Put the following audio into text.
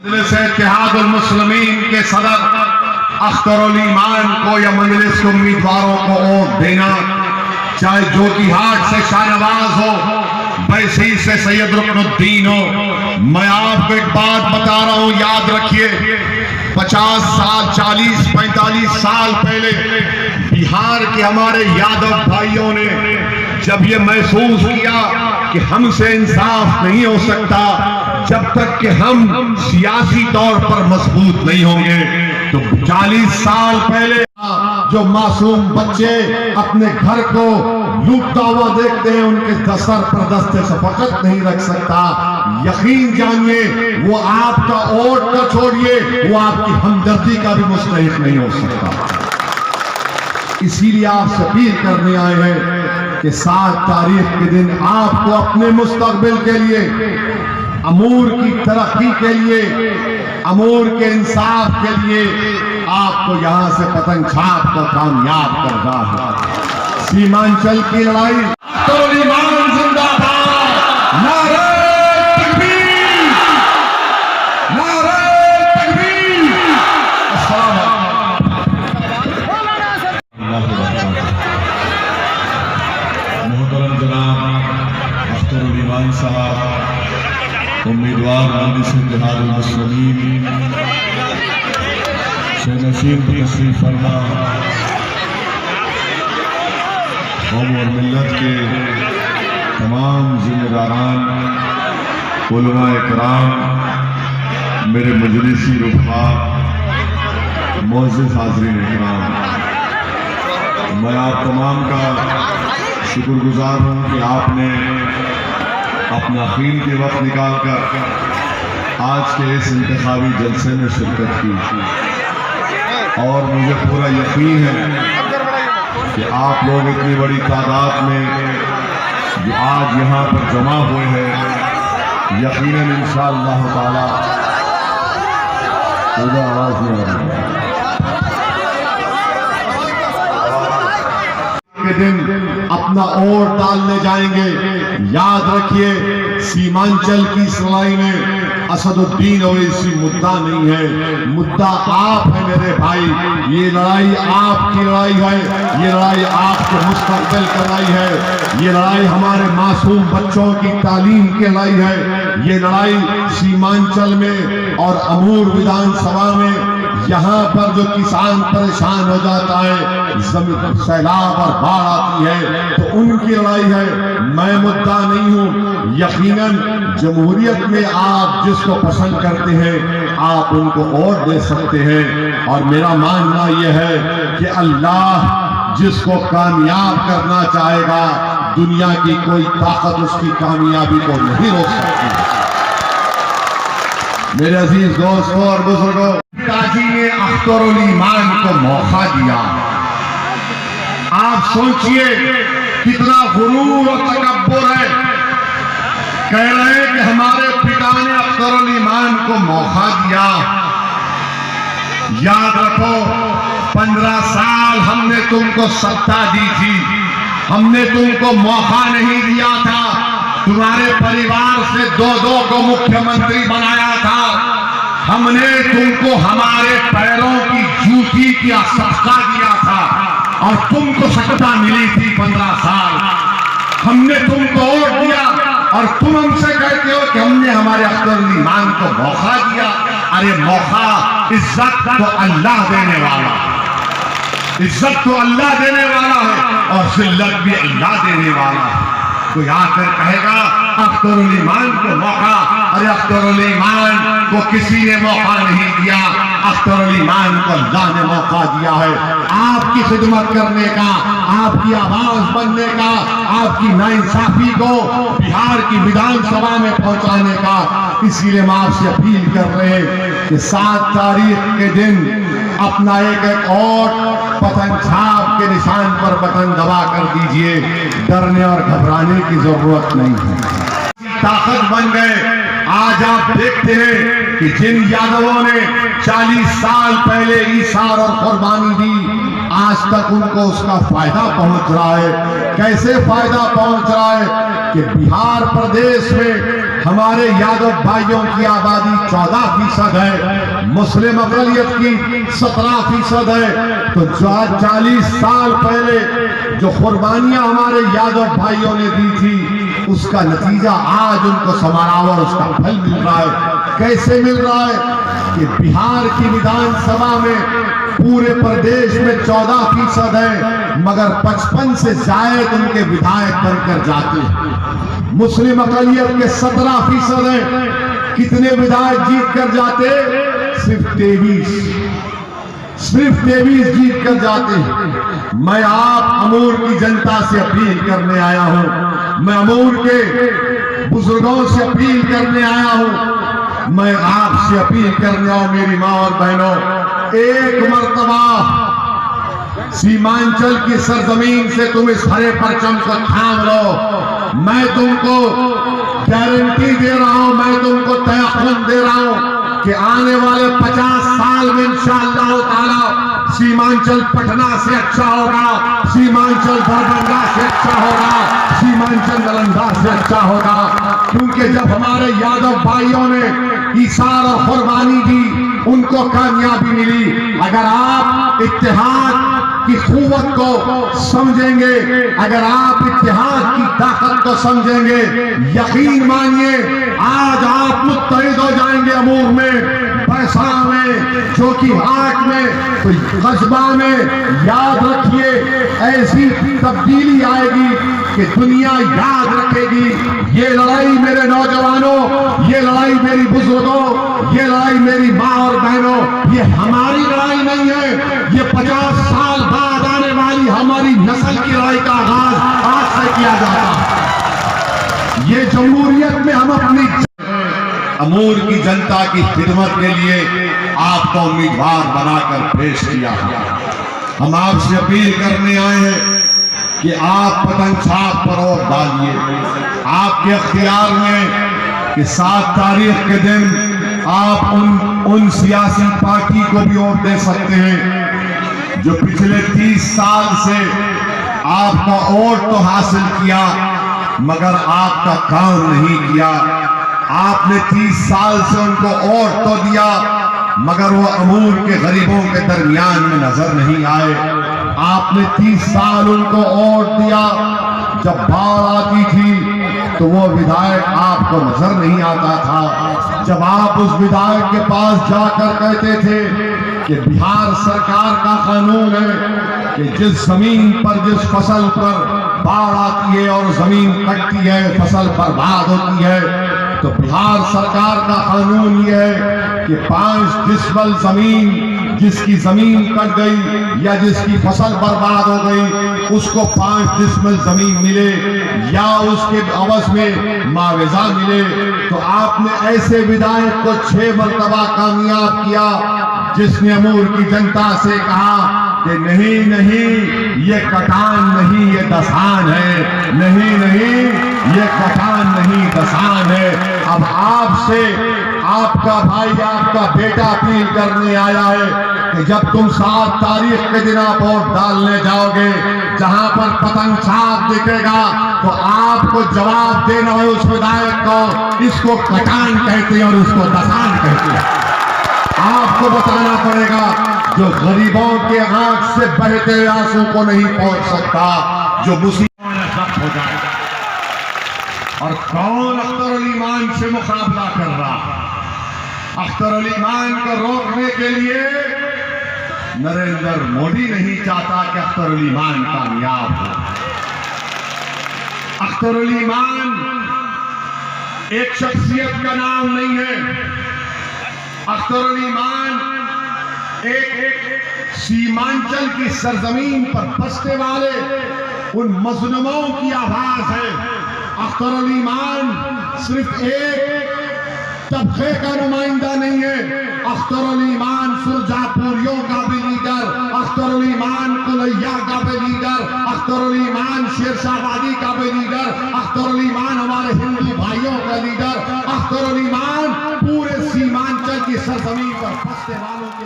मजलिस इत्तेहादुल मुस्लिमीन के सदर अख्तरुल ईमान को या मजलिस के उम्मीदवारों को वोट देना, चाहे जोकीहाट से शाहनवाज हो, बैसी से सैयद रुकनुद्दीन हो। मैं आपको एक बात बता रहा हूं, याद रखिए, 50 साल 40-45 साल पहले बिहार के हमारे यादव भाइयों ने जब ये महसूस किया कि हमसे इंसाफ नहीं हो सकता जब तक कि हम सियासी तौर पर मजबूत नहीं होंगे, तो 40 साल पहले जो मासूम बच्चे अपने घर को लूटता हुआ देखते हैं, उनके सर पर दस्ते शफकत नहीं रख सकता। यकीन जानिए, वो आपका वोट का छोड़िए, वो आपकी हमदर्दी का भी मुस्तहिक नहीं हो सकता। इसीलिए आपसे अपील करने आए हैं कि 7 तारीख के दिन आपको अपने मुस्तकबिल के लिए, अमूर की तरक्की के लिए, अमूर के इंसाफ के लिए आपको यहां से पतंग छाप को कामयाब करना है। सीमांचल की लड़ाई तो ईमान जिंदाबाद, नारे तकबीर, नारे तकबीर। मोहतरम जनाब अख्तरुल ईमान साहब, उम्मीदवार मजलिस इत्तेहादुल मुस्लिमीन से नशीन तशरीफ फरमा, कौम और मिल्लत के तमाम जिम्मेदारान, उलमा इकराम, मेरे मजलिसी रुखा, मोअज़्ज़िज़ हाज़रीन इकराम, मैं आप तमाम का शुक्रगुजार हूँ कि आपने अपना कीमती वक्त निकाल कर आज के इस इंतखाबी जलसे में शिरकत की। और मुझे पूरा यकीन है कि आप लोग इतनी बड़ी तादाद में जो आज यहाँ पर जमा हुए हैं, यकीनन इंशाअल्लाह ताला आवाज नहीं आ रही के दिन अपना वोट डालने जाएंगे। याद रखिए, सीमांचल की लड़ाई में असदुद्दीन ओवैसी मुद्दा नहीं है, मुद्दा आप है मेरे भाई। ये लड़ाई आपकी लड़ाई है, ये लड़ाई आपके मुस्तकबिल की लड़ाई है, ये लड़ाई हमारे मासूम बच्चों की तालीम की लड़ाई है। ये लड़ाई सीमांचल में और अमूर विधानसभा में यहाँ पर जो किसान परेशान हो जाता है, जमीन सैलाब और बाढ़ आती है, तो उनकी लड़ाई है। मैं मुद्दा नहीं हूँ। यकीनन जमहूरियत में आप जिसको पसंद करते हैं आप उनको वोट दे सकते हैं, और मेरा मानना यह है कि अल्लाह जिसको कामयाब करना चाहेगा, दुनिया की कोई ताकत उसकी कामयाबी को नहीं रोक सकती। मेरे अजीज दोस्तों और बुजुर्गों, पिताजी ने अख्तरुल ईमान को मौका दिया। आप सोचिए कितना गुरूर और तकब्बुर है। कह रहे हैं कि हमारे पिता ने अख्तरुल ईमान को मौका दिया। याद रखो, 15 साल हमने तुमको सत्ता दी थी, हमने तुमको मौका नहीं दिया था। तुम्हारे परिवार से 2-2 को मुख्यमंत्री बनाया था। हमने तुमको हमारे पैरों की जूती की सदका दिया था, और तुमको सत्ता मिली थी 15 साल। हमने तुमको वोट दिया और तुम हमसे कहते हो कि हमने हमारे अख्तरुल ईमान को मौका दिया। अरे मौका, इज्जत तो अल्लाह देने वाला, इज्जत तो अल्लाह देने वाला है, और जिल्लत भी अल्लाह देने वाला है। कोई आकर कहेगा अख्तरुल ईमान को मौका, अरे अख्तरुल ईमान को किसी ने मौका नहीं दिया, अख्तरुल ईमान को अल्लाह ने मौका दिया है आपकी खिदमत करने का, आपकी आवाज बनने का, आपकी नाइंसाफी को बिहार की विधानसभा में पहुंचाने का। इसीलिए हम आपसे अपील कर रहे हैं कि 7 तारीख के दिन अपना एक वोट पतंग छाप के निशान पर बटन दबा कर दीजिए। डरने और घबराने की जरूरत नहीं है। ताकत बन गए। आज आप देखते हैं कि जिन यादवों ने 40 साल पहले ईसार और कुर्बानी दी, आज तक उनको उसका फायदा पहुंच रहा है। कैसे फायदा पहुंच रहा है कि बिहार प्रदेश में हमारे यादव भाइयों की आबादी 14% है, मुस्लिम अक़लियत की 17% है। तो 40 साल पहले जो कुर्बानियां हमारे यादव भाइयों ने दी थी, उसका नतीजा आज उनको समारावर उसका फल मिल रहा है। कैसे मिल रहा है कि बिहार की विधानसभा में पूरे प्रदेश में 14% है, मगर 55 से ज्यादा उनके विधायक बनकर जाते हैं। मुस्लिम अक़लियत के 17% है, कितने विधायक जीत कर जाते? सिर्फ 23 जीत कर जाते हैं। मैं आप अमूर की जनता से अपील करने आया हूं, मैं अमूर के बुजुर्गों से अपील करने आया हूं, मैं आपसे अपील करने आऊं मेरी मां और बहनों, एक मर्तबा सीमांचल की सरजमीन से तुम इस हरे परचम को थाम लो। मैं तुमको गारंटी दे रहा हूं, मैं तुमको तयक़ुन दे रहा हूं कि आने वाले 50 साल में इंशाअल्लाह ताला सीमांचल पटना से अच्छा होगा, सीमांचल दरभंगा से अच्छा होगा, सीमांचल नालंदा से अच्छा होगा। क्योंकि जब हमारे यादव भाइयों ने ईसार और कुर्बानी दी, उनको कामयाबी मिली। अगर आप इत्तेहाद की क़ुव्वत को समझेंगे, अगर आप इत्तेहाद की ताकत को समझेंगे, यकीन मानिए आज आप मुत्तहिद हो जाएंगे। अमूर में, पैसा में, चौकीहाट में, तो कस्बा में, याद रखिए ऐसी तब्दीली आएगी कि दुनिया याद रखेगी। ये लड़ाई मेरे नौजवानों, ये लड़ाई मेरी बुजुर्गों, ये लड़ाई मेरी माँ और बहनों, ये हमारी लड़ाई नहीं है। ये 50 साल बाद आने वाली हमारी नस्ल की लड़ाई का आगाज आज से किया जाता है। ये जमहूरियत में हम अपनी अमूर की जनता की खिदमत के लिए आपको उम्मीदवार बनाकर पेश किया। हम आपसे अपील करने आए हैं कि आप पतंग छाप पर वोट डालिए। आपके अख्तियार में कि 7 तारीख के दिन आप उन सियासी पार्टी को भी वोट दे सकते हैं जो पिछले 30 साल से आपका वोट तो हासिल किया मगर आपका काम नहीं किया। आपने 30 साल से उनको वोट तो दिया मगर वो अमूर के गरीबों के दरमियान में नजर नहीं आए। आपने 30 साल उनको वोट दिया, जब बाढ़ आती थी तो वो विधायक आपको नजर नहीं आता था। जब आप उस विधायक के पास जाकर कहते थे कि बिहार सरकार का कानून है कि जिस जमीन पर, जिस फसल पर बाढ़ आती है और जमीन कटती है, फसल बर्बाद होती है, तो बिहार सरकार का कानून यह है कि 5 डिसबल जमीन, जिसकी जमीन कट गई या जिसकी फसल बर्बाद हो गई, उसको 5 डिसबल जमीन मिले या उसके अवज में मुआवजा मिले। तो आपने ऐसे विधायक को 6 मरतबा कामयाब किया जिसने अमूर की जनता से कहा कि नहीं नहीं ये कटान नहीं, ये दसान है, नहीं नहीं ये कटान नहीं दसान है। अब आपसे आपका भाई, आपका बेटा अपील करने आया है कि जब तुम 7 तारीख के दिन आप वोट डालने जाओगे, जहां पर पतंग छाप दिखेगा तो आपको जवाब देना है उस विधायक को, इसको कटान कहते हैं और इसको दसान कहते हैं। आपको बताना पड़ेगा जो गरीबों के आंख से बहते आंसू को नहीं पहुंच सकता, जो मुसीबतों में जब्त हो जाएगा। और कौन अख्तर अली मान से मुकाबला कर रहा? अख्तर अली मान को रोकने के लिए नरेंद्र मोदी नहीं चाहता कि अख्तर अली मान कामयाब हो। अख्तर अली मान एक शख्सियत का नाम नहीं है। अख्तर अली मान एक सीमांचल की सरजमीन पर बसने वाले उन मजलूमों की आवाज है। अख्तर अली मान सिर्फ एक तबके का नुमाइंदा नहीं है। अख्तर अली मान सुरजापुरियों का भी लीडर, अख्तर अली मान कुलैया का भी लीडर, अख्तर अली मान शेरशाहबादी का भी लीडर, अख्तर अली मान हमारे हिंदू भाइयों का लीडर, अख्तर अली मान पूरे सीमांचल की सरजमीन पर बसने वालों के